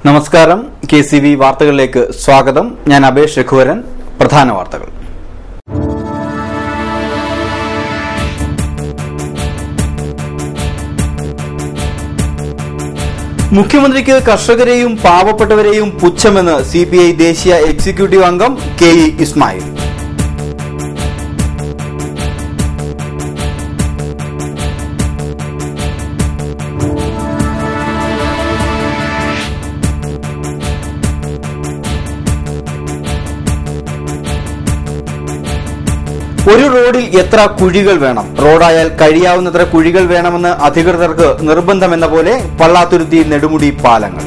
നമസ്കാരം. KCV വാർത്തകളിലേക്ക് സ്വാഗതം. ഞാൻ അബേഷ് രഘുവരൻ. പ്രധാന വാർത്തകൾ. മുഖ്യമന്ത്രിക്ക് കർഷകരെയും പാവപ്പെട്ടവരെയും പുച്ഛമെന്ന് CPI ദേശീയ എക്സിക്യൂട്ടീവ് അംഗം KE ഇസ്മായിൽ. ഒരു റോഡിൽ എത്ര കുഴികൾ വേണം? റോഡായാൽ കഴിയാവുന്നത്ര കുഴികൾ വേണമെന്ന് അധികൃതർക്ക് നിർബന്ധമെന്ന പോലെ പള്ളാത്തുരുത്തി നെടുമുടി പാലങ്ങൾ.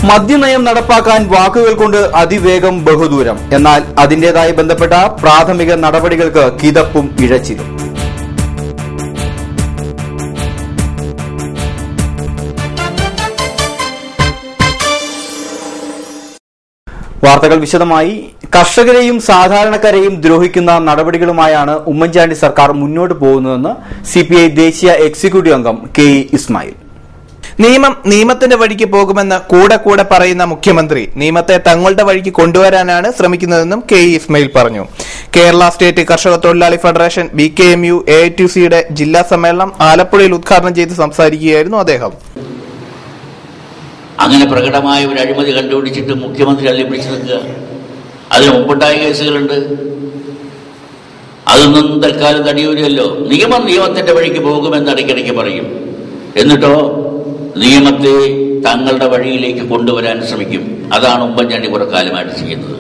മദ്യനയം നടപ്പാക്കാൻ വാക്കുകൾ കൊണ്ട് അതിവേഗം ബഹുദൂരം. എന്നാൽ അതിന്റേതായി ബന്ധപ്പെട്ട പ്രാഥമിക നടപടികൾക്ക് കിതപ്പും ഇഴച്ചിലും. വാർത്തകൾ വിശദമായി. കർഷകരെയും സാധാരണക്കാരെയും ദ്രോഹിക്കുന്ന നടപടികളുമായാണ് ഉമ്മൻചാണ്ടി സർക്കാർ മുന്നോട്ട് പോകുന്നതെന്ന് CPI ദേശീയ എക്സിക്യൂട്ടീവ് അംഗം KE ഇസ്മായിൽ. നിയമത്തിന്റെ വഴിക്ക് പോകുമെന്ന് കൂടെ പറയുന്ന മുഖ്യമന്ത്രി നിയമത്തെ തങ്ങളുടെ വഴിക്ക് കൊണ്ടുവരാനാണ് ശ്രമിക്കുന്നതെന്നും KE ഇസ്മായിൽ പറഞ്ഞു. കേരള സ്റ്റേറ്റ് കർഷക തൊഴിലാളി ഫെഡറേഷൻ BKMU AITUCയുടെ ജില്ലാ സമ്മേളനം ആലപ്പുഴയിൽ ഉദ്ഘാടനം ചെയ്ത് സംസാരിക്കുകയായിരുന്നു അദ്ദേഹം. അങ്ങനെ പ്രകടമായ ഒരു അഴിമതി കണ്ടുപിടിച്ചിട്ട് മുഖ്യമന്ത്രി അതിൽ പിടിച്ചു നിൽക്കുക. അതിന് മുമ്പുണ്ടായ കേസുകളുണ്ട്. അതൊന്നും തൽക്കാലം തടിയൂരല്ലോ. നിയമത്തിന്റെ വഴിക്ക് പോകുമെന്ന് ഇടയ്ക്കിടയ്ക്ക് പറയും. എന്നിട്ടോ നിയമത്തെ തങ്ങളുടെ വഴിയിലേക്ക് കൊണ്ടുവരാൻ ശ്രമിക്കും. അതാണ് ഉമ്മൻചാണ്ടി കുറെ കാലമായിട്ട് ചെയ്യുന്നത്.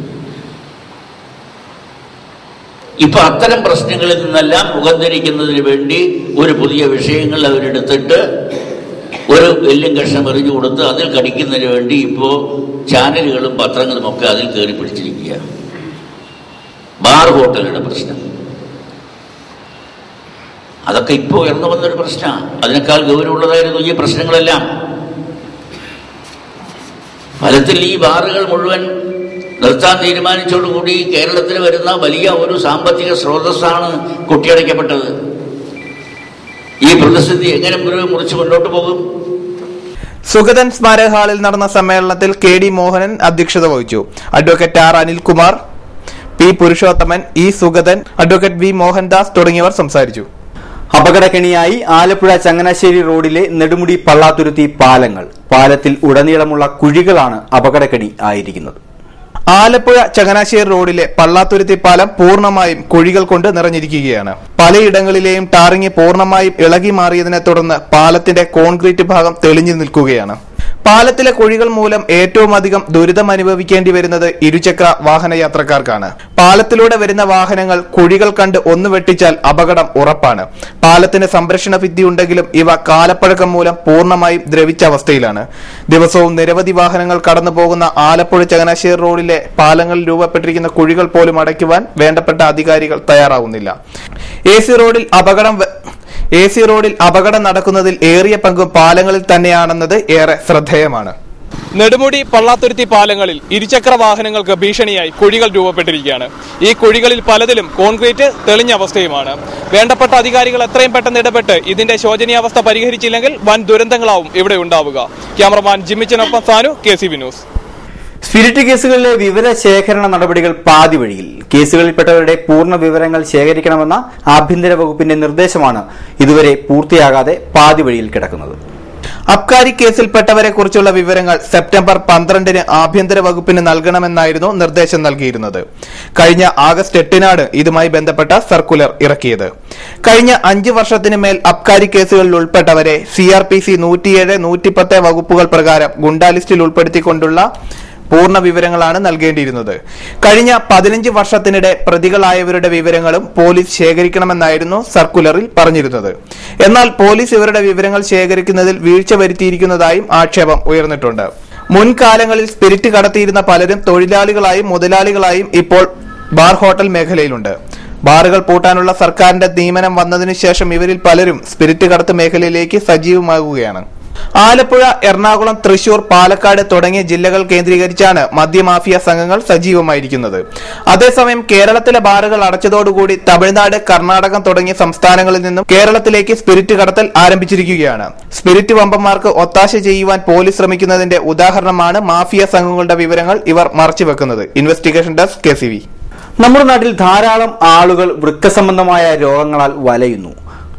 ഇപ്പൊ അത്തരം പ്രശ്നങ്ങളിൽ നിന്നെല്ലാം മുഖംധരിക്കുന്നതിന് വേണ്ടി ഒരു പുതിയ വിഷയങ്ങൾ അവരെടുത്തിട്ട് ഒരു എല്ലും കഷ്ണം എറിഞ്ഞു കൊടുത്ത് അതിൽ കടിക്കുന്നതിന് വേണ്ടി ഇപ്പോ ചാനലുകളും പത്രങ്ങളും ഒക്കെ അതിൽ കയറി പിടിച്ചിരിക്കുക. ബാർ ഹോട്ടലുടെ പ്രശ്നം അതൊക്കെ ഇപ്പോൾ ഉയർന്നു വന്നൊരു പ്രശ്നമാണ്. അതിനേക്കാൾ ഗൗരവമുള്ളതായിരുന്നു ഈ പ്രശ്നങ്ങളെല്ലാം. ഫലത്തിൽ ഈ ബാറുകൾ മുഴുവൻ നിർത്താൻ തീരുമാനിച്ചോടുകൂടി കേരളത്തിൽ വരുന്ന വലിയ ഒരു സാമ്പത്തിക സ്രോതസ്സാണ് കൊട്ടിയടയ്ക്കപ്പെട്ടത്. ഈ പ്രതിസന്ധി എങ്ങനെ മുറിച്ച് മുന്നോട്ട് പോകും? സുഗതൻ സ്മാരക ഹാളിൽ നടന്ന സമ്മേളനത്തിൽ KD മോഹനൻ അധ്യക്ഷത വഹിച്ചു. Advocate R Anilkumar, P Purushothaman, E Sugathan, advocate V Mohandas തുടങ്ങിയവർ സംസാരിച്ചു. അപകടക്കെണിയായി ആലപ്പുഴ ചങ്ങനാശ്ശേരി റോഡിലെ നെടുമുടി പള്ളാത്തുരുത്തി പാലങ്ങൾ. പാലത്തിൽ ഉടനീളമുള്ള കുഴികളാണ് അപകടക്കെണി ആയിരിക്കുന്നത്. ആലപ്പുഴ ചങ്ങനാശ്ശേരി റോഡിലെ പള്ളാത്തുരുത്തി പാലം പൂർണ്ണമായും കുഴികൾ കൊണ്ട് നിറഞ്ഞിരിക്കുകയാണ്. പലയിടങ്ങളിലെയും ടാറിങ് പൂർണ്ണമായും ഇളകി മാറിയതിനെ തുടർന്ന് പാലത്തിന്റെ കോൺക്രീറ്റ് ഭാഗം തെളിഞ്ഞു നിൽക്കുകയാണ്. പാലത്തിലെ കുഴികൾ മൂലം ഏറ്റവും അധികം ദുരിതം അനുഭവിക്കേണ്ടി വരുന്നത് ഇരുചക്ര വാഹന യാത്രക്കാർക്കാണ്. പാലത്തിലൂടെ വരുന്ന വാഹനങ്ങൾ കുഴികൾ കണ്ട് ഒന്ന് വെട്ടിച്ചാൽ അപകടം ഉറപ്പാണ്. പാലത്തിന് സംരക്ഷണ ഭിത്തി ഉണ്ടെങ്കിലും ഇവ കാലപ്പഴക്കം മൂലം പൂർണ്ണമായും ദ്രവിച്ച അവസ്ഥയിലാണ്. ദിവസവും നിരവധി വാഹനങ്ങൾ കടന്നു പോകുന്ന ആലപ്പുഴ ചങ്ങനാശ്ശേരി റോഡിലെ പാലങ്ങളിൽ രൂപപ്പെട്ടിരിക്കുന്ന കുഴികൾ പോലും അടയ്ക്കുവാൻ വേണ്ടപ്പെട്ട അധികാരികൾ തയ്യാറാവുന്നില്ല. AC റോഡിൽ അപകടം നടക്കുന്നതിൽ ഏറിയ പങ്കും പാലങ്ങളിൽ തന്നെയാണെന്നത് ഏറെ ശ്രദ്ധേയമാണ്. നെടുമുടി പള്ളാത്തുരുത്തി പാലങ്ങളിൽ ഇരുചക്ര വാഹനങ്ങൾക്ക് ഭീഷണിയായി കുഴികൾ രൂപപ്പെട്ടിരിക്കുകയാണ്. ഈ കുഴികളിൽ പലതിലും കോൺക്രീറ്റ് തെളിഞ്ഞ അവസ്ഥയുമാണ്. വേണ്ടപ്പെട്ട അധികാരികൾ എത്രയും പെട്ടെന്ന് ഇടപെട്ട് ഇതിന്റെ ശോചനീയാവസ്ഥ പരിഹരിച്ചില്ലെങ്കിൽ വൻ ദുരന്തങ്ങളാവും ഇവിടെ ഉണ്ടാവുക. ക്യാമറമാൻ ജിമ്മിച്ചനൊപ്പം സാനു, KCV ന്യൂസ്. സ്പിരിറ്റ് കേസുകളിലെ വിവര ശേഖരണ നടപടികൾ പാതി വഴിയിൽ. കേസുകളിൽപ്പെട്ടവരുടെ പൂർണ്ണ വിവരങ്ങൾ ശേഖരിക്കണമെന്ന ആഭ്യന്തര വകുപ്പിന്റെ നിർദ്ദേശമാണ് ഇതുവരെ പൂർത്തിയാകാതെ പാതി വഴിയിൽ കിടക്കുന്നത്. അബ്കാരി കേസിൽപ്പെട്ടവരെ കുറിച്ചുള്ള വിവരങ്ങൾ സെപ്റ്റംബർ 12-ന് ആഭ്യന്തര വകുപ്പിന് നൽകണമെന്നായിരുന്നു നിർദ്ദേശം നൽകിയിരുന്നത്. കഴിഞ്ഞ ആഗസ്റ്റ് 8-നാണ് ഇതുമായി ബന്ധപ്പെട്ട സർക്കുലർ ഇറക്കിയത്. കഴിഞ്ഞ 5 വർഷത്തിന് മേൽ അബ്കാരി കേസുകളിൽ ഉൾപ്പെട്ടവരെ CRPC 107, 110 വകുപ്പുകൾ പ്രകാരം ഗുണ്ടാ ലിസ്റ്റിൽ ഉൾപ്പെടുത്തിക്കൊണ്ടുള്ള പൂർണ്ണ വിവരങ്ങളാണ് നൽകേണ്ടിയിരുന്നത്. കഴിഞ്ഞ 15 വർഷത്തിനിടെ പ്രതികളായവരുടെ വിവരങ്ങളും പോലീസ് ശേഖരിക്കണമെന്നായിരുന്നു സർക്കുലറിൽ പറഞ്ഞിരുന്നത്. എന്നാൽ പോലീസ് ഇവരുടെ വിവരങ്ങൾ ശേഖരിക്കുന്നതിൽ വീഴ്ച വരുത്തിയിരിക്കുന്നതായും ആക്ഷേപം ഉയർന്നിട്ടുണ്ട്. മുൻകാലങ്ങളിൽ സ്പിരിറ്റ് കടത്തിയിരുന്ന പലരും തൊഴിലാളികളായും മുതലാളികളായും ഇപ്പോൾ ബാർ ഹോട്ടൽ മേഖലയിലുണ്ട്. ബാറുകൾ പൂട്ടാനുള്ള സർക്കാരിന്റെ നിയമനം വന്നതിനു ശേഷം ഇവരിൽ പലരും സ്പിരിറ്റ് കടത്ത് മേഖലയിലേക്ക് സജീവമാകുകയാണ്. ആലപ്പുഴ, എറണാകുളം, തൃശൂർ, പാലക്കാട് തുടങ്ങിയ ജില്ലകൾ കേന്ദ്രീകരിച്ചാണ് മദ്യമാഫിയ സംഘങ്ങൾ സജീവമായിരിക്കുന്നത്. അതേസമയം കേരളത്തിലെ ബാറുകൾ അടച്ചതോടുകൂടി തമിഴ്നാട്, കർണാടകം തുടങ്ങിയ സംസ്ഥാനങ്ങളിൽ നിന്നും കേരളത്തിലേക്ക് സ്പിരിറ്റ് കടത്തൽ ആരംഭിച്ചിരിക്കുകയാണ്. സ്പിരിറ്റ് വമ്പന്മാർക്ക് ഒത്താശ ചെയ്യുവാൻ പോലീസ് ശ്രമിക്കുന്നതിന്റെ ഉദാഹരണമാണ് മാഫിയ സംഘങ്ങളുടെ വിവരങ്ങൾ ഇവർ മറച്ചുവെക്കുന്നത്. Investigation desk KCV. നമ്മുടെ നാട്ടിൽ ധാരാളം ആളുകൾ വൃക്ക സംബന്ധമായ രോഗങ്ങളാൽ വലയുന്നു.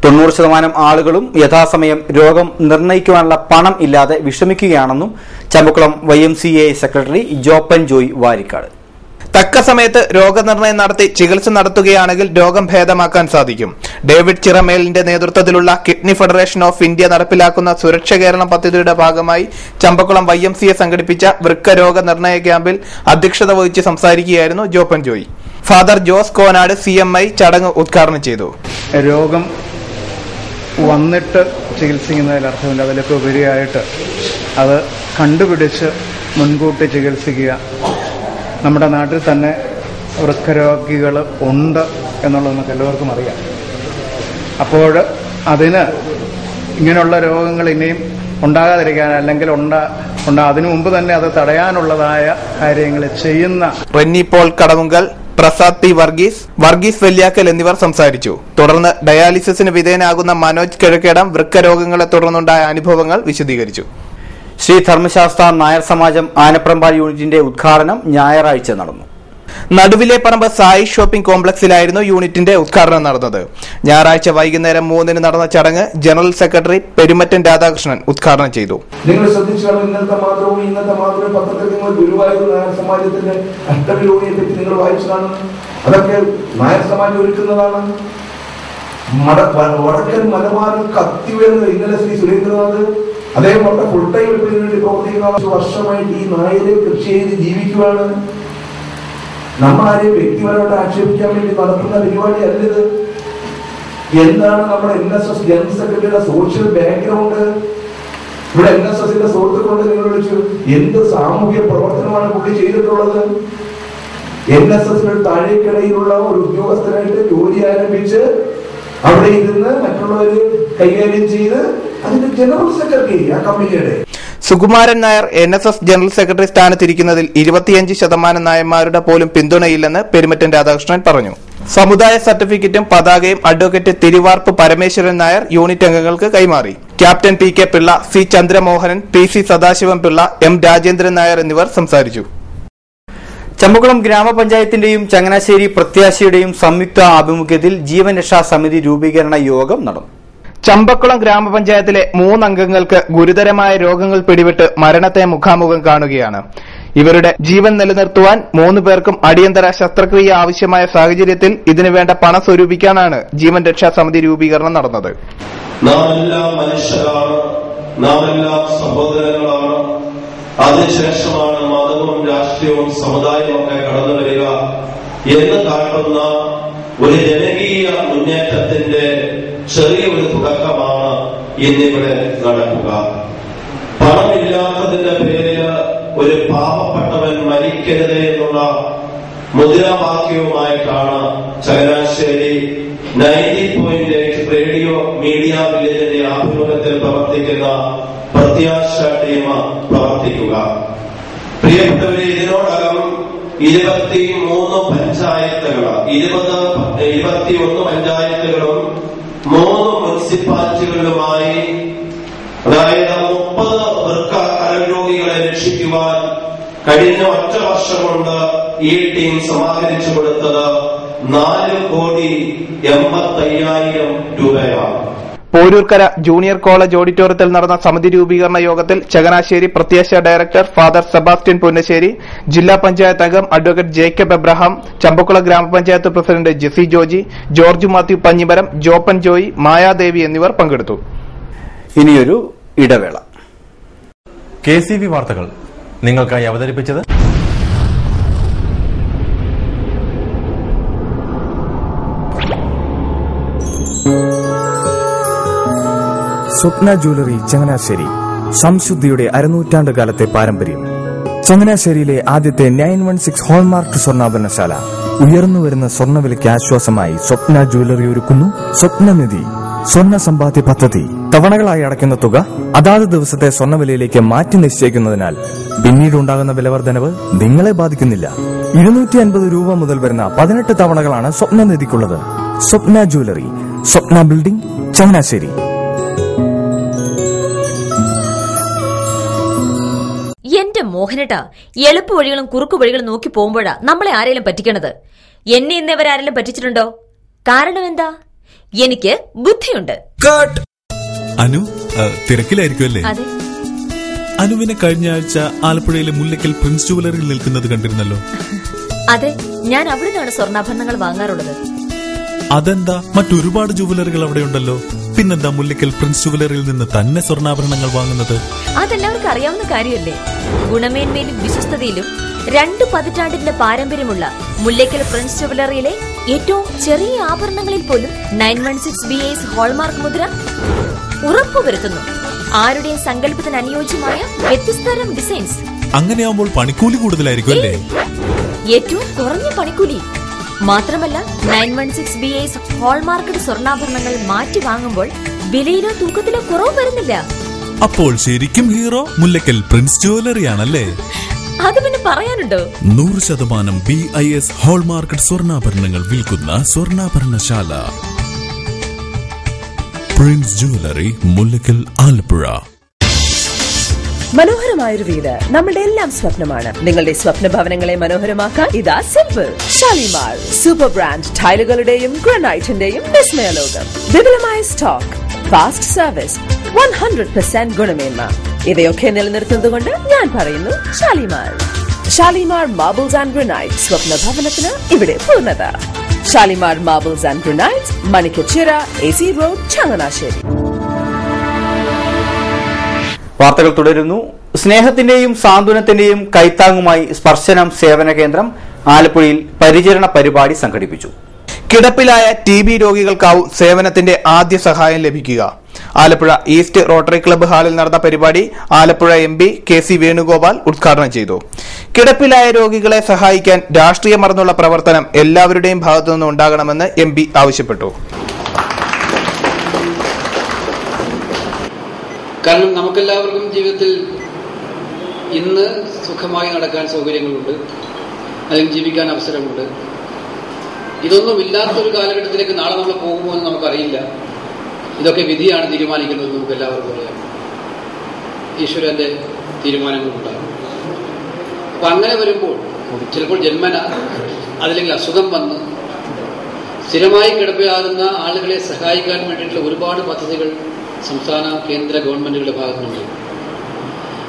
90% ആളുകളും യഥാസമയം രോഗം നിർണയിക്കുവാനുള്ള പണം ഇല്ലാതെ വിഷമിക്കുകയാണെന്നും ചമ്പക്കുളം YMCA സെക്രട്ടറി ജോപ്പൻ ജോയ് വാരിക്കാട്. തക്ക സമയത്ത് രോഗനിർണയം നടത്തി ചികിത്സ നടത്തുകയാണെങ്കിൽ രോഗം ഭേദമാക്കാൻ സാധിക്കും. ഡേവിഡ് ചിറമേലിന്റെ നേതൃത്വത്തിലുള്ള കിഡ്നി ഫെഡറേഷൻ ഓഫ് ഇന്ത്യ നടപ്പിലാക്കുന്ന സുരക്ഷ കേരളം പദ്ധതിയുടെ ഭാഗമായി ചമ്പക്കുളം YMCA സംഘടിപ്പിച്ച വൃക്ക രോഗ നിർണയ ക്യാമ്പിൽ അധ്യക്ഷത വഹിച്ച് സംസാരിക്കുകയായിരുന്നു ജോപ്പൻ ജോയ്. ഫാദർ ജോസ് കോനാട് CMI ചടങ്ങ് ഉദ്ഘാടനം ചെയ്തു. രോഗം വന്നിട്ട് ചികിത്സിക്കുന്നതിൽ അർത്ഥമില്ല. അതിലൊക്കെ ഉപരിയായിട്ട് അത് കണ്ടുപിടിച്ച് മുൻകൂട്ടി ചികിത്സിക്കുക. നമ്മുടെ നാട്ടിൽ തന്നെ വൃക്കരോഗികൾ ഉണ്ട് എന്നുള്ളത് നമുക്ക് എല്ലാവർക്കും അറിയാം. അപ്പോൾ അതിന് ഇങ്ങനെയുള്ള രോഗങ്ങൾ ഇനിയും ഉണ്ടാകാതിരിക്കാൻ, അല്ലെങ്കിൽ അതിനു മുമ്പ് തന്നെ അത് തടയാനുള്ളതായ കാര്യങ്ങൾ ചെയ്യുന്ന റെന്നി പോൾ കടവുങ്കൽ, പ്രസാദ് P. വർഗീസ് വെല്യാക്കൽ എന്നിവർ സംസാരിച്ചു. തുടർന്ന് ഡയാലിസിസിന് വിധേയനാകുന്ന മനോജ് കിഴക്കേടം വൃക്ക രോഗങ്ങളെ തുടർന്നുണ്ടായ അനുഭവങ്ങൾ വിശദീകരിച്ചു. ശ്രീ ധർമ്മശാസ്ത്ര നായർ സമാജം ആനപ്രമ്പാൽ യൂണിറ്റിന്റെ ഉദ്ഘാടനം ഞായറാഴ്ച നടന്നു. നടുവിലെ പറമ്പ് സായി ഷോപ്പിംഗ് കോംപ്ലക്സിലായിരുന്നു യൂണിറ്റിന്റെ ഉദ്ഘാടനം നടന്നത്. ഞായറാഴ്ച വൈകുന്നേരം 3 നടന്ന ചടങ്ങ് ജനറൽ സെക്രട്ടറി പെരുമറ്റൻ രാധാകൃഷ്ണൻ ഉദ്ഘാടനം ചെയ്തു. നിങ്ങൾ ശ്രദ്ധിച്ചാലും ഇന്നത്തെ മാത്രമേ പത്രത്തിൽ നിങ്ങൾ ഗുരുവായൂർ നായർ സമാജത്തിന്റെ അഷ്ടമിലോണിയെ പറ്റി നിങ്ങൾ വായിച്ചു കാണും. അതൊക്കെ നായർ സമാജം ഒരുക്കുന്നതാണ്. വടക്കൻ മലബാറിൽ കത്തിവരുന്നത് ഇന്നലെ ശ്രീ സുരേന്ദ്രനാഥ് അദ്ദേഹം അവിടെ ഫുൾ ടൈം ഇതിനു വേണ്ടി പ്രവർത്തിക്കുന്ന വർഷമായിട്ട് ഈ നായരെ കൃഷി ചെയ്ത് ജീവിക്കുവാണ്. നമ്മളാരെയും വ്യക്തിപരമായിട്ട് ആക്ഷേപിക്കാൻ വേണ്ടി നടത്തുന്ന പരിപാടി അല്ലത്. എന്താണ് നമ്മുടെ NSS ജനറൽ സെക്രട്ടറിയുടെ സോഷ്യൽ ബാക്ക്ഗ്രൗണ്ട്? ഇവിടെ NSSന്റെ സുഹൃത്തുക്കളുടെ നിങ്ങൾ വിളിച്ചു, എന്ത് സാമൂഹ്യ പ്രവർത്തനമാണ് പുള്ളി ചെയ്തിട്ടുള്ളത്? NSSന്റെ താഴേക്കിടയിലുള്ള ഒരു ഉദ്യോഗസ്ഥനായിട്ട് ജോലി ആരംഭിച്ച് അവിടെ ഇരുന്ന് മറ്റുള്ളവര് കൈകാര്യം ചെയ്ത് അതിന്റെ ജനറൽ സെക്രട്ടറി ആ കമ്പനിയുടെ. Sukumaran Nair NSS general secretary സ്ഥാനത്തിരിക്കുന്നതിൽ 25% നായന്മാരുടെ പോലും പിന്തുണയില്ലെന്ന് പെരുമറ്റൻ രാധാകൃഷ്ണൻ പറഞ്ഞു. സമുദായ സർട്ടിഫിക്കറ്റും പതാകയും അഡ്വക്കേറ്റ് തിരുവാർപ്പ് പരമേശ്വരൻ നായർ യൂണിറ്റ് അംഗങ്ങൾക്ക് കൈമാറി. Captain PK Pillai, C Chandramohanan, PC Sadasivam Pillai, M Rajendran Nair എന്നിവർ സംസാരിച്ചു. ചമ്പക്കുളം ഗ്രാമപഞ്ചായത്തിന്റെയും ചങ്ങനാശ്ശേരി പ്രത്യാശയുടെയും സംയുക്ത ആഭിമുഖ്യത്തിൽ ജീവൻ രക്ഷാ സമിതി രൂപീകരണ യോഗം നടന്നു. ചമ്പക്കുളം ഗ്രാമപഞ്ചായത്തിലെ 3 അംഗങ്ങൾക്ക് ഗുരുതരമായ രോഗങ്ങൾ പിടിപെട്ട് മരണത്തെ മുഖാമുഖം കാണുകയാണ്. ഇവരുടെ ജീവൻ നിലനിർത്തുവാൻ 3 പേർക്കും അടിയന്തര ശസ്ത്രക്രിയ ആവശ്യമായ സാഹചര്യത്തിൽ ഇതിനുവേണ്ട പണം സ്വരൂപിക്കാനാണ് ജീവൻ രക്ഷാ സമിതി രൂപീകരണം നടന്നത്. നാം എല്ലാം മനുഷ്യരാണ്, നാം എല്ലാം സഹോദരങ്ങളാണ്. അതിനുശേഷമാണ് മതവും രാഷ്ട്രീയവും സമുദായവും ഒക്കെ കടന്നു വരിക എന്ന് കാട്ടുന്ന ഒരു ജനകീയ മുന്നേറ്റത്തിന്റെ ചെറിയൊരു തുടക്കമാണ് ഇന്നിവിടെ നടക്കുക. പണമില്ലാത്തതിന്റെ പേരിൽ ഒരു പാവപ്പെട്ടവൻ മരിക്കരുത് എന്നുള്ള മുദ്രാവാക്യവുമായിട്ടാണ് ചങ്ങനാശ്ശേരി 90.8 റേഡിയോ മീഡിയ വില്ലേജിന്റെ ആഭിമുഖ്യത്തിൽ പ്രവർത്തിക്കുന്ന പ്രത്യാശ ടീം പ്രവർത്തിക്കുക. പ്രിയപ്പെട്ടവരെ, ഇതിനോടകം 23 പഞ്ചായത്തുകൾ, 21 പഞ്ചായത്തുകളും 3 മുനിസിപ്പാലിറ്റികളിലുമായി, അതായത് 30 വൃക്ക രോഗികളെ രക്ഷിക്കുവാൻ കഴിഞ്ഞ ഒറ്റ വർഷം കൊണ്ട് ഈ ടീം സമാഹരിച്ചു കൊടുത്തത് 4,85,00,000 രൂപയാണ്. പോരൂർക്കര ജൂനിയർ കോളേജ് ഓഡിറ്റോറിയത്തിൽ നടന്ന സമിതി രൂപീകരണ യോഗത്തിൽ ചങ്ങനാശ്ശേരി പ്രത്യാശ ഡയറക്ടർ ഫാദർ സെബാസ്റ്റ്യൻ പുന്നശ്ശേരി, ജില്ലാ പഞ്ചായത്ത് അംഗം അഡ്വക്കേറ്റ് ജേക്കബ് എബ്രഹാം, ചമ്പക്കുളം ഗ്രാമപഞ്ചായത്ത് പ്രസിഡന്റ് ജെസി ജോജി, ജോർജ് മാത്യു പഞ്ഞിമരം, ജോപ്പൻ ജോയി, മായാദേവി എന്നിവർ പങ്കെടുത്തു. ഇനിയൊരു ഇടവേള. KCV വാർത്തകൾ നിങ്ങൾക്കായി അവതരിപ്പിച്ചത് സ്വപ്ന ജ്വല്ലറി ചങ്ങനാശ്ശേരി. സംശുദ്ധിയുടെ അരനൂറ്റാണ്ട് കാലത്തെ പാരമ്പര്യം. ചങ്ങനാശ്ശേരിയിലെ ആദ്യത്തെ 916 ഹോൾമാർക്ക് സ്വർണ്ണാഭരണശാല. ഉയർന്നുവരുന്ന സ്വർണ്ണവിലയ്ക്ക് ആശ്വാസമായി സ്വപ്ന ജ്വല്ലറി ഒരുക്കുന്നു സ്വപ്നനിധി. സ്വർണ്ണ സമ്പാദ്യ പദ്ധതി. തവണകളായി അടയ്ക്കുന്ന തുക അതാത് ദിവസത്തെ സ്വർണ്ണവിലയിലേക്ക് മാറ്റി നിശ്ചയിക്കുന്നതിനാൽ പിന്നീടുണ്ടാകുന്ന വിലവർദ്ധനവ് നിങ്ങളെ ബാധിക്കുന്നില്ല. 250 രൂപ മുതൽ വരുന്ന 18 തവണകളാണ് സ്വപ്നനിധിക്കുള്ളത്. സ്വപ്ന ജ്വല്ലറി, സ്വപ്ന ബിൽഡിംഗ്, ചങ്ങനാശ്ശേരി. എന്റെ മോഹനേട്ടാ, എളുപ്പ വഴികളും കുറുക്കു വഴികളും നോക്കി പോകുമ്പോഴാ നമ്മളെ ആരെങ്കിലും പറ്റിക്കണത്. എന്നെ ഇന്നവരാരെങ്കിലും പറ്റിച്ചിട്ടുണ്ടോ? കാരണം എന്താ? എനിക്ക് ബുദ്ധിയുണ്ട്. അനു തിരക്കിലായിരിക്കും അല്ലേ? അതെ. അനുവിനെ കഴിഞ്ഞ ആഴ്ച ആലപ്പുഴയിലെ മുല്ലക്കൽ പ്രിൻസ് ജുവലറിയിൽ നിൽക്കുന്നത് കണ്ടിരുന്നല്ലോ. അതെ, ഞാൻ അവിടെ നിന്നാണ് സ്വർണ്ണാഭരണങ്ങൾ വാങ്ങാറുള്ളത്. അതെന്താ, മറ്റൊരുപാട് ജുവലറികൾ അവിടെ ഉണ്ടല്ലോ, പിന്നെന്താ മുല്ലക്കൽ പ്രിൻസ് ജുവലറിയിൽ നിന്ന് തന്നെ സ്വർണ്ണാഭരണങ്ങൾ വാങ്ങുന്നത്? അതെല്ലാവർക്കും അറിയാവുന്ന കാര്യമല്ലേ. ഗുണമേന്മയിലും വിശ്വസ്തതയിലും 2 പതിറ്റാണ്ടിന്റെ പാരമ്പര്യമുള്ള മുല്ലക്കൽ പ്രിൻസ് ജുവലറിയിലെ ഏറ്റവും ചെറിയ ആഭരണങ്ങളിൽ പോലും 916 BAS ഹോൾമാർക്ക് മുദ്ര ഉറപ്പുവരുത്തുന്നു. ആരുടെയും സങ്കല്പത്തിന് അനുയോജ്യമായ വ്യത്യസ്തതരം ഡിസൈൻസ്. അങ്ങനെയാവുമ്പോൾ പണിക്കൂലി കൂടുതലായിരിക്കും അല്ലേ? ഏറ്റവും കുറഞ്ഞ പണിക്കൂലി മാത്രമല്ല, 916 BAS ഹോൾമാർക്കഡ് സ്വർണ്ണാഭരണങ്ങൾ മാറ്റി വാങ്ങുമ്പോൾ വിലയിലോ തൂക്കത്തിലോ കുറവ് വരുന്നില്ല. അപ്പോൾ ശരിക്കും ഹീറോ മുല്ലക്കൽ പ്രിൻസ് ജുവലറിയാണല്ലേ? അത് പിന്നെ പറയാനുണ്ടോ? 100% BIS ഹോൾമാർക്കഡ് സ്വർണ്ണാഭരണങ്ങൾ വിൽക്കുന്ന സ്വർണ്ണാഭരണശാല പ്രിൻസ് ജുവലറി, മുല്ലക്കൽ, ആലപ്പുഴ. മനോഹരമായൊരു വീട് നമ്മുടെ എല്ലാം സ്വപ്നമാണ്. നിങ്ങളുടെ സ്വപ്ന ഭവനങ്ങളെ മനോഹരമാക്കാൻ ഇതാ സിമ്പിൾ. ഷാലിമാർ സൂപ്പർ ബ്രാൻഡ് ടൈലുകളുടെയും ഗ്രാനൈറ്റിന്റെയും വിസ്മയലോകം. വിപുലമായ സ്റ്റോക്ക്, ഫാസ്റ്റ് സർവീസ്, 100% ഗുണമേന്മ. ഇവയൊക്കെ നിലനിർത്തുന്നതുകൊണ്ട് ഞാൻ പറയുന്നു Shalimar. Shalimar marbles and granite. സ്വപ്ന ഭവനത്തിന് ഇവിടെ പൂർണ്ണത. Shalimar marbles and granite, Manikkachira, AC road, Changanassery. വാർത്തകൾ തുടരുന്നു. സ്നേഹത്തിന്റെയും സാന്ത്വനത്തിന്റെയും കൈത്താങ്ങുമായി സ്പർശനം സേവന കേന്ദ്രം ആലപ്പുഴയിൽ പരിചരണ പരിപാടി സംഘടിപ്പിച്ചു. കിടപ്പിലായ TB രോഗികൾക്കാവും സേവനത്തിന്റെ ആദ്യ സഹായം ലഭിക്കുക. ആലപ്പുഴ ഈസ്റ്റ് റോട്ടറി ക്ലബ്ബ് ഹാളിൽ നടന്ന പരിപാടി ആലപ്പുഴ MP KC വേണുഗോപാൽ ഉദ്ഘാടനം ചെയ്തു. കിടപ്പിലായ രോഗികളെ സഹായിക്കാൻ രാഷ്ട്രീയം മറന്നുള്ള പ്രവർത്തനം എല്ലാവരുടെയും ഭാഗത്തുനിന്നും ഉണ്ടാകണമെന്ന് MP ആവശ്യപ്പെട്ടു. കാരണം നമുക്കെല്ലാവർക്കും ജീവിതത്തിൽ ഇന്ന് സുഖമായി നടക്കാൻ സൗകര്യങ്ങളുണ്ട്, അല്ലെങ്കിൽ ജീവിക്കാൻ അവസരമുണ്ട്. ഇതൊന്നും ഇല്ലാത്തൊരു കാലഘട്ടത്തിലേക്ക് നാളെ നമ്മൾ പോകുമോ എന്ന് നമുക്കറിയില്ല. ഇതൊക്കെ വിധിയാണ് തീരുമാനിക്കുന്നത്. നമുക്ക് എല്ലാവർക്കും അറിയാം, ഈശ്വരന്റെ തീരുമാനങ്ങളുണ്ടാകും. അപ്പൊ അങ്ങനെ വരുമ്പോൾ ചിലപ്പോൾ ജന്മന അതില്ലെങ്കിൽ അസുഖം വന്ന് സ്ഥിരമായി കിടപ്പിലാകുന്ന ആളുകളെ സഹായിക്കാൻ വേണ്ടിയിട്ടുള്ള ഒരുപാട് പദ്ധതികൾ സംസ്ഥാന കേന്ദ്ര ഗവൺമെന്റുകളുടെ ഭാഗത്തുനിന്നുണ്ട്.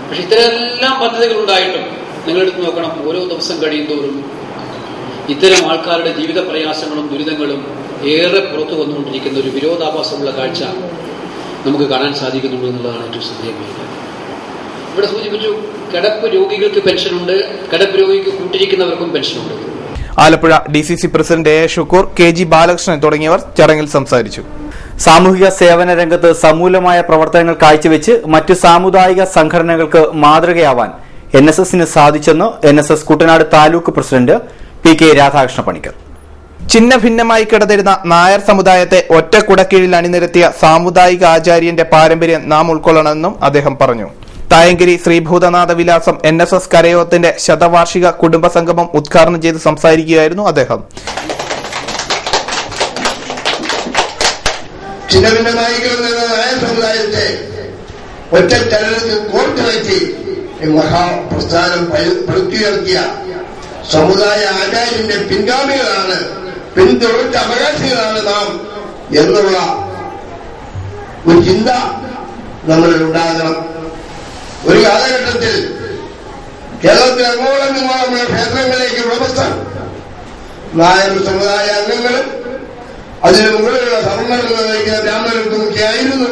പക്ഷെ ഇത്തരമെല്ലാം പദ്ധതികൾ ഉണ്ടായിട്ടും നിങ്ങളെടുത്ത് നോക്കണം, ഓരോ ദിവസം കഴിയുന്തോറും ഇത്തരം ആൾക്കാരുടെ ജീവിത പ്രയാസങ്ങളും ദുരിതങ്ങളും ഏറെ പുറത്തു വന്നുകൊണ്ടിരിക്കുന്ന ഒരു വിരോധാഭാസമുള്ള കാഴ്ച നമുക്ക് കാണാൻ സാധിക്കുന്നുണ്ട് എന്നുള്ളതാണ് ഏറ്റവും ശ്രദ്ധേയമായത്. ഇവിടെ സൂചിപ്പിച്ചു, കിടപ്പ് രോഗികൾക്ക് പെൻഷനുണ്ട്, കിടപ്പ് രോഗിക്ക് കൂട്ടിരിക്കുന്നവർക്കും പെൻഷനുണ്ട്. Alappuzha DCC president A. Shukkur, KG Balakrishnan തുടങ്ങിയവർ ചടങ്ങിൽ സംസാരിച്ചു. സാമൂഹിക സേവന രംഗത്ത് സമൂലമായ പ്രവർത്തനങ്ങൾ കാഴ്ചവെച്ച് മറ്റു സാമുദായിക സംഘടനകൾക്ക് മാതൃകയാവാൻ NSSന് സാധിച്ചെന്ന് NSS Kuttanad taluk president PK Radhakrishna Panicker. ചിന്ന ഭിന്നമായി കിടന്നിരുന്ന നായർ സമുദായത്തെ ഒറ്റ കുടക്കീഴിൽ അണിനിരത്തിയ സാമുദായിക ആചാര്യന്റെ പാരമ്പര്യം നാം ഉൾക്കൊള്ളണമെന്നും അദ്ദേഹം പറഞ്ഞു. തായങ്കരി ശ്രീഭൂതനാഥ വിലാസം NSS കരയോത്തിന്റെ ശതവാർഷിക കുടുംബസംഗമം ഉദ്ഘാടനം ചെയ്ത് സംസാരിക്കുകയായിരുന്നു അദ്ദേഹം. ചിന്നഭിന്നമായി കിടന്നിരുന്ന നായർ സമുദായത്തെ ഒറ്റ ചലനത്തിൽ കോർത്തിണക്കി മഹാപ്രസ്ഥാനം പടുത്തുയർത്തിയ സമുദായ ആചാര്യന്റെ പിൻഗാമികളാണ്, പിന്തുടർച്ച അവകാശികളാണ് നാം എന്നുള്ള ഒരു ചിന്ത നമ്മളിൽ ഉണ്ടാകണം. ഒരു കാലഘട്ടത്തിൽ കേരളത്തിൽ അങ്ങോളം ഇങ്ങോളമുള്ള ക്ഷേത്രങ്ങളിലേക്ക് ഉടമസ്ഥ നായർ സമുദായ അംഗങ്ങളും അതിന് മുകളിലുള്ള സവർണ്ണങ്ങൾ നയിക്കുന്ന ബ്രാഹ്മണർക്കുമൊക്കെ ആയിരുന്നു.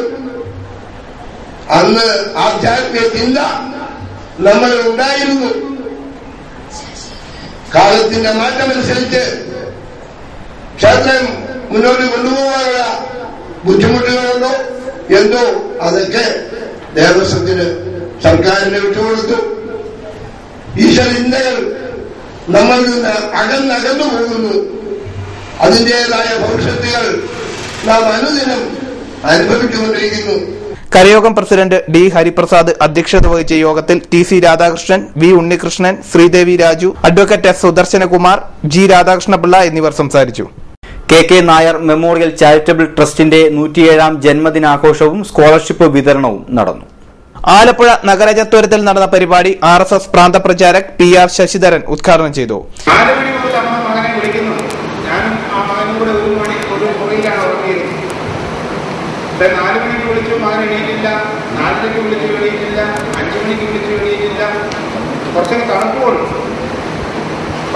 അന്ന് ആധ്യാത്മിക ചിന്ത നമ്മളിൽ ഉണ്ടായിരുന്നു. കാലത്തിന്റെ മാറ്റമനുസരിച്ച് ക്ഷേത്രം മുന്നോട്ട് കൊണ്ടുപോകാനുള്ള ബുദ്ധിമുട്ടുകളുണ്ടോ എന്തോ അതൊക്കെ ദേവസ്വത്തിന് സർക്കാരിന് വിട്ടുകൊടുത്തു. ഈശ്വരചിന്തകൾ നമ്മളിൽ നിന്ന് അകന്നകന്നു പോകുന്നു. അതിൻ്റെതായ ഭവിഷ്യത്തുകൾ നാം അനുദിനം അനുഭവിച്ചുകൊണ്ടിരിക്കുന്നു. കരയോഗം പ്രസിഡന്റ് ഡി ഹരിപ്രസാദ് അധ്യക്ഷത വഹിച്ച യോഗത്തിൽ T C. Radhakrishnan, V. Unnikrishnan, Sreedevi Raju, advocate S. Sudarsanakumar, G. Radhakrishnapillai എന്നിവർ സംസാരിച്ചു. കെ നായർ മെമ്മോറിയൽ ചാരിറ്റബിൾ ട്രസ്റ്റിന്റെ 107ാം ജന്മദിനാഘോഷവും സ്കോളർഷിപ്പ് വിതരണവും നടന്നു. ആലപ്പുഴ നഗരചത്വരത്തിൽ നടന്ന പരിപാടി RSS പ്രാന്തപ്രചാരക് PR ശശിധരൻ ഉദ്ഘാടനം ചെയ്തു. കുറച്ചൊക്കെ തണുപ്പുണ്ട്.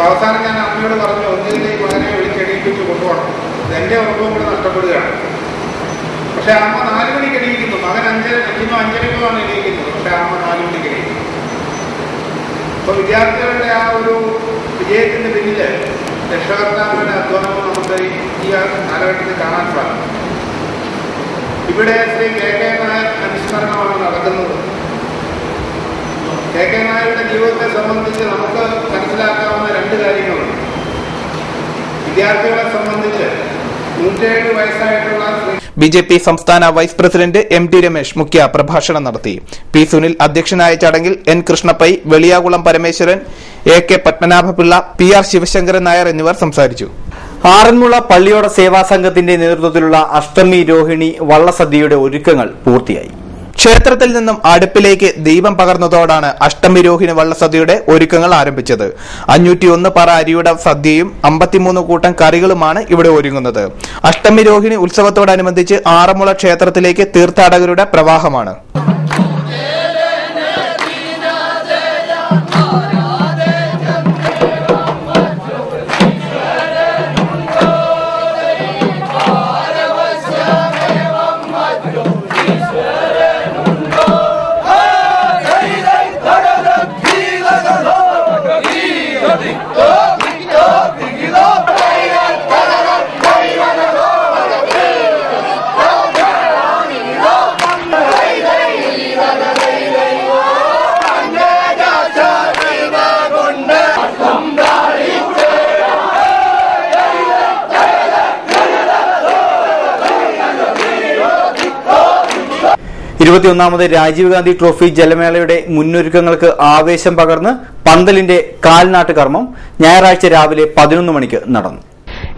അവസാനം ഞാൻ അമ്മയോട് പറഞ്ഞു, ഒന്നിലേക്ക് മകനെ വിളിച്ചെണീപ്പിച്ച് കൊണ്ടുപോകണം, എന്റെ ഉറപ്പും കൂടെ നഷ്ടപ്പെടുകയാണ്. പക്ഷെ അമ്മ 4 മണിക്ക് എണീക്കുന്നു, മകൻ 5:05 എണീക്കുന്നത്. പക്ഷെ അമ്മ 4 മണിക്ക് എണീക്കുന്നു. അപ്പൊ വിദ്യാർത്ഥികളുടെ ആ ഒരു വിജയത്തിന് പിന്നില് രക്ഷകർത്താക്കളുടെ അധ്വാനവും നമുക്ക് ഈ കാലഘട്ടത്തിൽ കാണാൻ സാധിക്കും. ഇവിടെ ശ്രീ കെ നായർ അനുസ്മരണമാണ് നടക്കുന്നത്. കെ നായരുടെ ജീവിതത്തെ സംബന്ധിച്ച് നമുക്ക് മനസ്സിലാക്കാവുന്ന 2 കാര്യങ്ങളുണ്ട്. വിദ്യാർത്ഥികളെ സംബന്ധിച്ച് 107 വയസ്സായിട്ടുള്ള BJP സംസ്ഥാന വൈസ് പ്രസിഡന്റ് MT രമേശ് മുഖ്യ പ്രഭാഷണം നടത്തി. പി. സുനിൽ അധ്യക്ഷനായ ചടങ്ങിൽ N. കൃഷ്ണപ്പൈ, വെളിയാകുളം Parameswaran, AK Padmanabha Pillai, PR Sivasankaran Nair എന്നിവർ സംസാരിച്ചു. ആറന്മുള പള്ളിയോട സേവാ സംഘത്തിന്റെ നേതൃത്വത്തിലുള്ള അഷ്ടമി രോഹിണി വള്ളസദ്യയുടെ ഒരുക്കങ്ങൾ പൂർത്തിയായി. ക്ഷേത്രത്തിൽ നിന്നും അടുപ്പിലേക്ക് ദീപം പകർന്നതോടാണ് അഷ്ടമി രോഹിണി വള്ളസദ്യയുടെ ഒരുക്കങ്ങൾ ആരംഭിച്ചത്. 501 പറ അരിയുടെ സദ്യയും 53 കൂട്ടം കറികളുമാണ് ഇവിടെ ഒരുങ്ങുന്നത്. അഷ്ടമി രോഹിണി ഉത്സവത്തോടനുബന്ധിച്ച് ആറന്മുള ക്ഷേത്രത്തിലേക്ക് തീർത്ഥാടകരുടെ പ്രവാഹമാണ്. ഇരുപത്തിയൊന്നാമത് രാജീവ് ഗാന്ധി ട്രോഫി ജലമേളയുടെ മുന്നൊരുക്കങ്ങൾക്ക് ആവേശം പകർന്ന് പന്തലിന്റെ കാൽനാട്ട് കർമ്മം ഞായറാഴ്ച രാവിലെ 11 മണിക്ക് നടന്നു.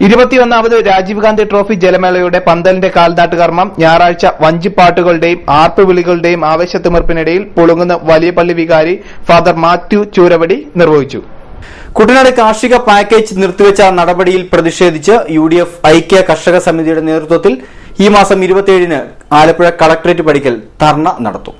21ാമത് രാജീവ് ഗാന്ധി ട്രോഫി ജലമേളയുടെ പന്തലിന്റെ കാൽനാട്ട് കർമ്മം ഞായറാഴ്ച വഞ്ചിപ്പാട്ടുകളുടെയും ആർപ്പുവിളികളുടെയും ആവേശത്തിമിർപ്പിനിടയിൽ പുളുങ്ങുന്ന വലിയ പള്ളി വികാരി ഫാദർ മാത്യു ചൂരവടി നിർവഹിച്ചു. കുട്ടനാട് കാർഷിക പാക്കേജ് നിർത്തിവെച്ച നടപടിയിൽ പ്രതിഷേധിച്ച് UDF ഐക്യ കർഷക സമിതിയുടെ നേതൃത്വത്തിൽ ഈ മാസം 27-ന് ആലപ്പുഴ കളക്ടറേറ്റ് പടിക്കൽ ധർണ നടത്തും.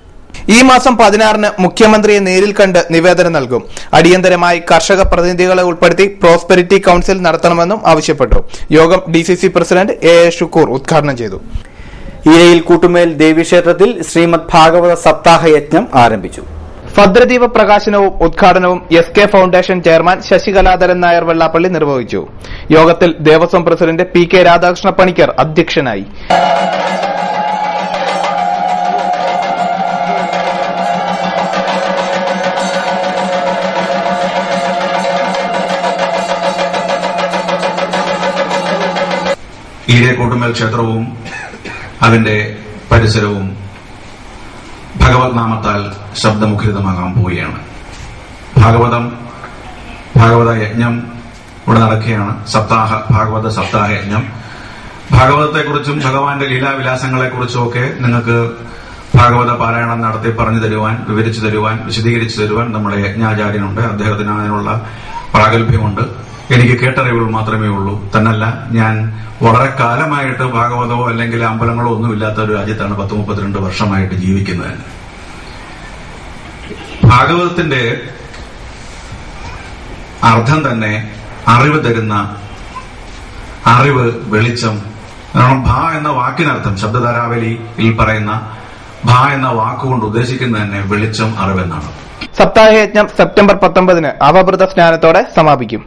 ഈ മാസം 16-ന് മുഖ്യമന്ത്രിയെ നേരിൽ കണ്ട് നിവേദനം നൽകും. അടിയന്തരമായി കർഷക പ്രതിനിധികളെ ഉൾപ്പെടുത്തി പ്രോസ്പെരിറ്റി കൌൺസിൽ നടത്തണമെന്നും ആവശ്യപ്പെട്ടു. യോഗം DCC പ്രസിഡന്റ് AA ഷുക്കൂർ ഉദ്ഘാടനം ചെയ്തു. ഈരയിൽ കൂട്ടുമേൽ ദേവീക്ഷേത്രത്തിൽ ശ്രീമദ് ഭാഗവത സപ്താഹ യജ്ഞം ആരംഭിച്ചു. ഭദ്രദീപ പ്രകാശനവും ഉദ്ഘാടനവും SK foundation chairman Sasikaladharan Nair Vellappally നിർവഹിച്ചു. യോഗത്തിൽ ദേവസ്വം പ്രസിഡന്റ് PK രാധാകൃഷ്ണ പണിക്കർ അധ്യക്ഷനായി. ഈരെ കൂട്ടുമേൽ ക്ഷേത്രവും അതിന്റെ പരിസരവും ഭഗവത് നാമത്താൽ ശബ്ദമുഖരിതമാകാൻ പോവുകയാണ്. ഭാഗവത യജ്ഞം ഇവിടെ നടക്കുകയാണ്. ഭാഗവത സപ്താഹ യജ്ഞം. ഭാഗവതത്തെക്കുറിച്ചും ഭഗവാന്റെ ലീലാവിലാസങ്ങളെക്കുറിച്ചും ഒക്കെ നിങ്ങൾക്ക് ഭാഗവത പാരായണം നടത്തി പറഞ്ഞു തരുവാൻ, വിവരിച്ചു തരുവാൻ, വിശദീകരിച്ചു തരുവാൻ നമ്മുടെ യജ്ഞാചാര്യനുണ്ട്. അദ്ദേഹത്തിന് അതിനുള്ള പ്രാഗൽഭ്യമുണ്ട്. എനിക്ക് കേട്ടറിവുകൾ മാത്രമേ ഉള്ളൂ. തന്നല്ല, ഞാൻ വളരെ കാലമായിട്ട് ഭാഗവതമോ അല്ലെങ്കിൽ അമ്പലങ്ങളോ ഒന്നുമില്ലാത്ത ഒരു രാജ്യത്താണ് 10-32 വർഷമായിട്ട് ജീവിക്കുന്നത്. ഭാഗവതത്തിന്റെ അർത്ഥം തന്നെ അറിവ് തരുന്ന, അറിവ്, വെളിച്ചം. കാരണം ഭ എന്ന വാക്കിനർത്ഥം ശബ്ദധാരാവലിയിൽ പറയുന്ന ഭ എന്ന വാക്കുകൊണ്ട് ഉദ്ദേശിക്കുന്നത് തന്നെ വെളിച്ചം, അറിവെന്നാണ്. സപ്താഹയജ്ഞം സെപ്റ്റംബർ 19-ന് അവഭൃത സ്നാനത്തോടെ സമാപിക്കും.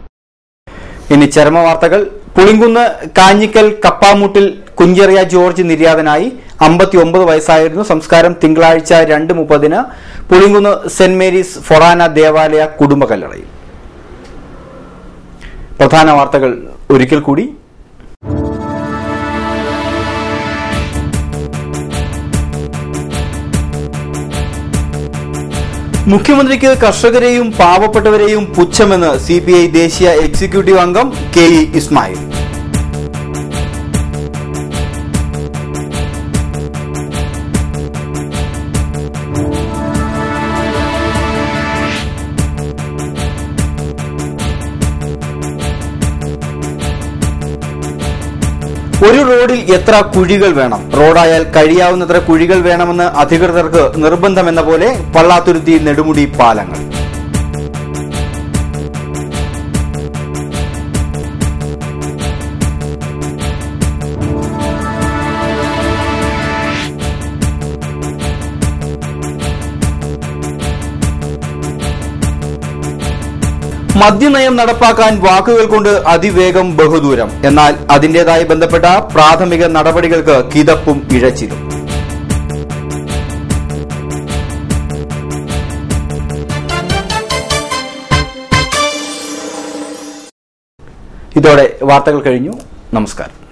ഇനി ചരമവാർത്തകൾ. പുളിങ്കുന്ന് കാഞ്ഞിക്കൽ കപ്പാമൂട്ടിൽ കുഞ്ചെറിയ ജോർജ് നിര്യാതനായി. 59 വയസ്സായിരുന്നു. സംസ്കാരം തിങ്കളാഴ്ച 2:30-ന് പുളിങ്കുന്ന് സെന്റ് മേരീസ് ഫൊറാന ദേവാലയ കുടുംബകല്ലറയിൽ. പ്രധാന വാർത്തകൾ ഒരിക്കൽ കൂടി. മുഖ്യമന്ത്രിക്ക് കർഷകരെയും പാവപ്പെട്ടവരെയും പുച്ഛമെന്ന് സിപിഐ ദേശീയ എക്സിക്യൂട്ടീവ് അംഗം കെ.ഇ. ഇസ്മായിൽ. ഒരു റോഡിൽ എത്ര കുഴികൾ വേണം? റോഡായാൽ കഴിയാവുന്നത്ര കുഴികൾ വേണമെന്ന് അധികൃതർക്ക് നിർബന്ധമെന്ന പോലെ പള്ളാത്തുരുത്തി നെടുമുടി പാലങ്ങൾ. മദ്യനയം നടപ്പാക്കാൻ വാക്കുകൾ കൊണ്ട് അതിവേഗം ബഹുദൂരം. എന്നാൽ അതിന്റേതായി ബന്ധപ്പെട്ട പ്രാഥമിക നടപടികൾക്ക് കിതപ്പും ഇഴച്ചിലും. ഇതോടെ വാർത്തകൾ കഴിഞ്ഞു. നമസ്കാരം.